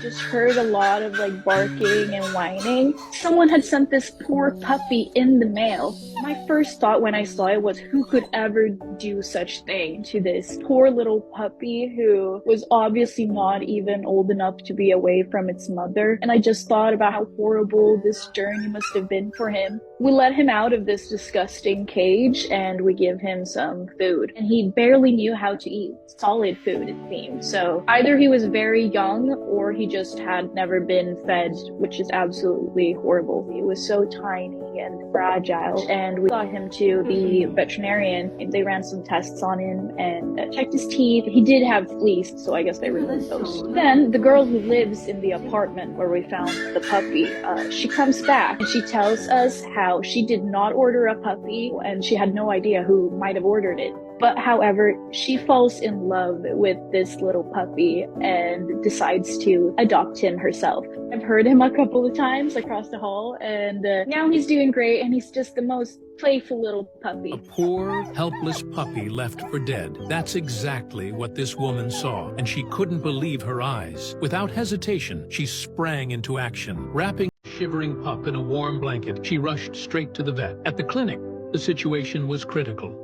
just heard a lot of like barking and whining. Someone had sent this poor puppy in the mail. My first thought when I saw it was, who could ever do such thing to this poor little puppy who was obviously not even old enough to be away from its mother? And I just thought about how horrible this journey must have been for him. We let him out of this disgusting cage and we give him some food. And he barely knew how to eat solid food, it seemed. So either he was very young or he just had never been fed, which is absolutely horrible. He was so tiny and fragile, and we got him to the veterinarian. They ran some tests on him and checked his teeth. He did have fleas, so I guess they removed those. Then the girl who lives in the apartment where we found the puppy, she comes back and she tells us how she did not order a puppy and she had no idea who might have ordered it. But however, she falls in love with this little puppy and decides to adopt him herself. I've heard him a couple of times across the hall, and now he's doing great, and he's just the most playful little puppy. A poor, helpless puppy left for dead. That's exactly what this woman saw, and she couldn't believe her eyes. Without hesitation, she sprang into action. Wrapping the shivering pup in a warm blanket, she rushed straight to the vet. At the clinic, the situation was critical.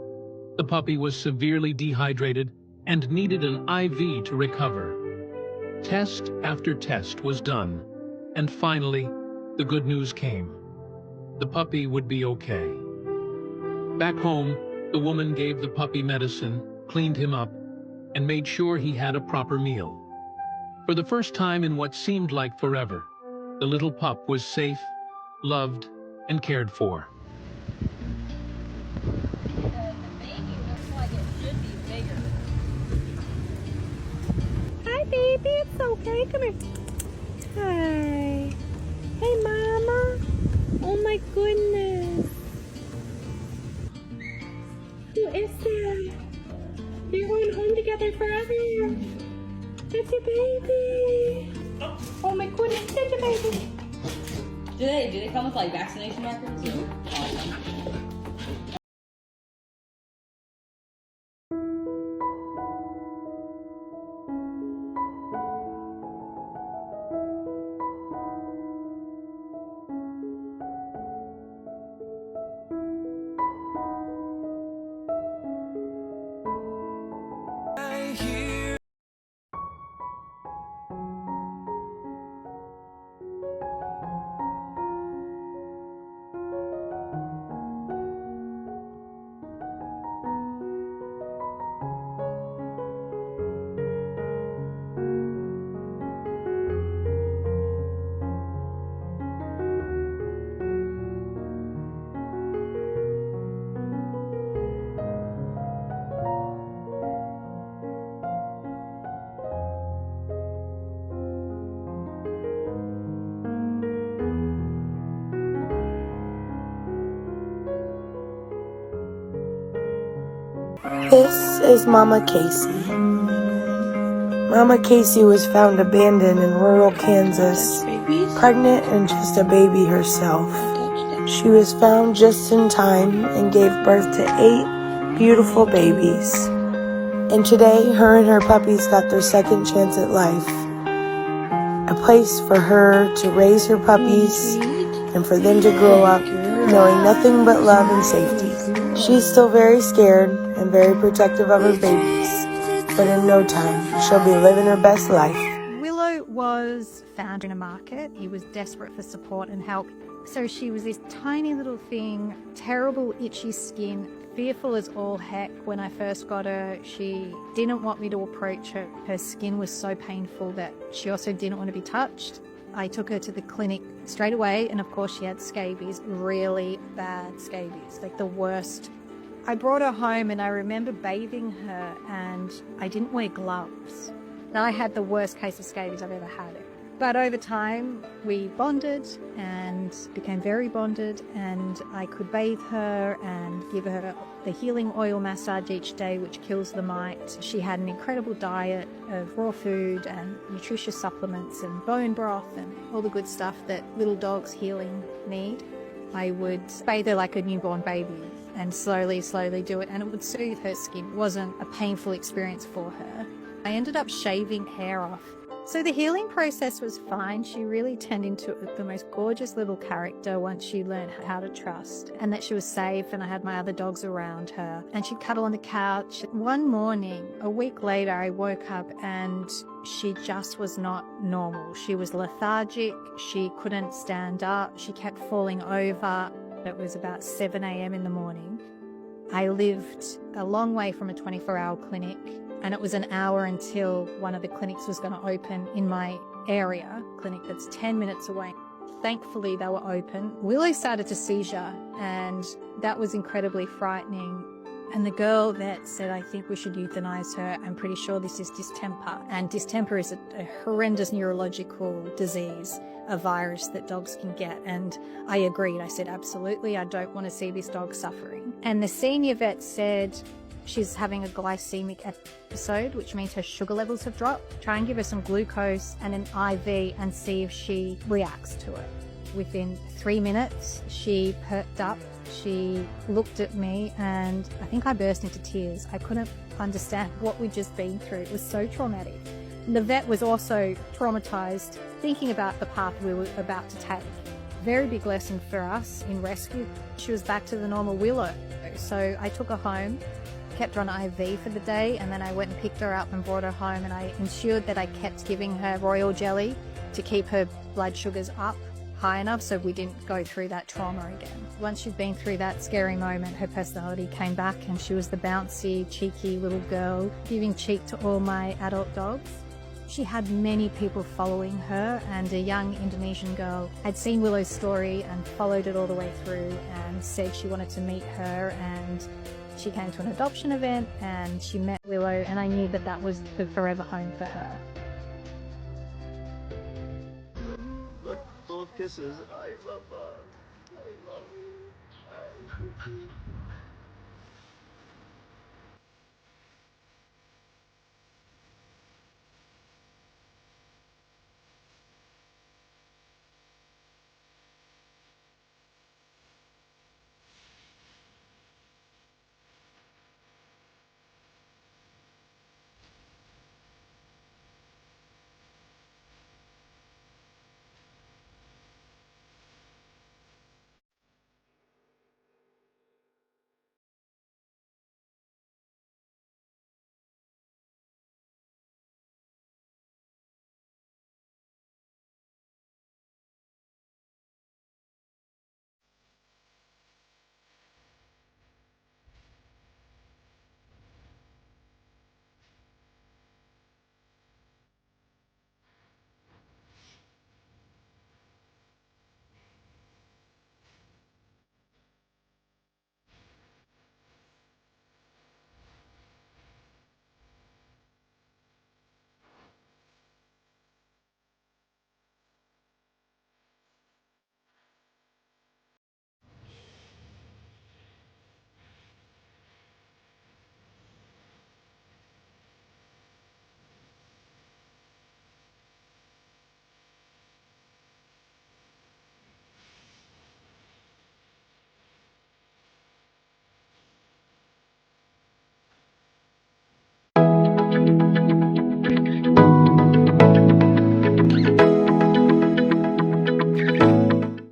The puppy was severely dehydrated and needed an IV to recover. Test after test was done, and finally, the good news came. The puppy would be okay. Back home, the woman gave the puppy medicine, cleaned him up, and made sure he had a proper meal. For the first time in what seemed like forever, the little pup was safe, loved, and cared for. Hi, baby. It's okay. Come here. Hi. Hey, Mama. Oh, my goodness. Who is that? You're going home together forever. That's your baby. Oh, my goodness. That's your baby. Do they come with like vaccination markers? Awesome. This is Mama Casey. Mama Casey was found abandoned in rural Kansas, pregnant and just a baby herself. She was found just in time and gave birth to 8 beautiful babies. And today, her and her puppies got their second chance at life. A place for her to raise her puppies and for them to grow up knowing nothing but love and safety. She's still very scared and very protective of her babies, but in no time, she'll be living her best life. Willow was found in a market. He was desperate for support and help. So she was this tiny little thing, terrible itchy skin, fearful as all heck. When I first got her, she didn't want me to approach her. Her skin was so painful that she also didn't want to be touched. I took her to the clinic straight away, and of course she had scabies, really bad scabies, like the worst. I brought her home and I remember bathing her, and I didn't wear gloves. And I had the worst case of scabies I've ever had. But over time, we bonded and became very bonded, and I could bathe her and give her the healing oil massage each day, which kills the mite. She had an incredible diet of raw food and nutritious supplements and bone broth and all the good stuff that little dogs healing need. I would bathe her like a newborn baby and slowly do it, and it would soothe her skin. It wasn't a painful experience for her. I ended up shaving hair off So the healing process was fine. She really turned into the most gorgeous little character once she learned how to trust and that she was safe, and I had my other dogs around her and she'd cuddle on the couch. One morning, a week later, I woke up and she just was not normal. She was lethargic. She couldn't stand up. She kept falling over. It was about 7 a.m. in the morning. I lived a long way from a 24-hour clinic, and it was an hour until one of the clinics was going to open in my area, clinic that's 10 minutes away. Thankfully, they were open. Willow started to seizure, and that was incredibly frightening. And the girl that said, I think we should euthanize her, I'm pretty sure this is distemper. And distemper is a horrendous neurological disease, a virus that dogs can get. And I agreed. I said, absolutely, I don't want to see this dog suffering. And the senior vet said, she's having a glycemic episode, which means her sugar levels have dropped. Try and give her some glucose and an IV and see if she reacts to it. Within 3 minutes, she perked up. She looked at me and I think I burst into tears. I couldn't understand what we'd just been through. It was so traumatic. The vet was also traumatized thinking about the path we were about to take. Very big lesson for us in rescue. She was back to the normal Willow. So I took her home, kept her on IV for the day, and then I went and picked her up and brought her home, and I ensured that I kept giving her royal jelly to keep her blood sugars up high enough so we didn't go through that trauma again. Once she'd been through that scary moment, her personality came back and she was the bouncy, cheeky little girl giving cheek to all my adult dogs. She had many people following her, and a young Indonesian girl had seen Willow's story and followed it all the way through and said she wanted to meet her, and she came to an adoption event and she met Willow, and I knew that that was the forever home for her. Both kisses. I love you.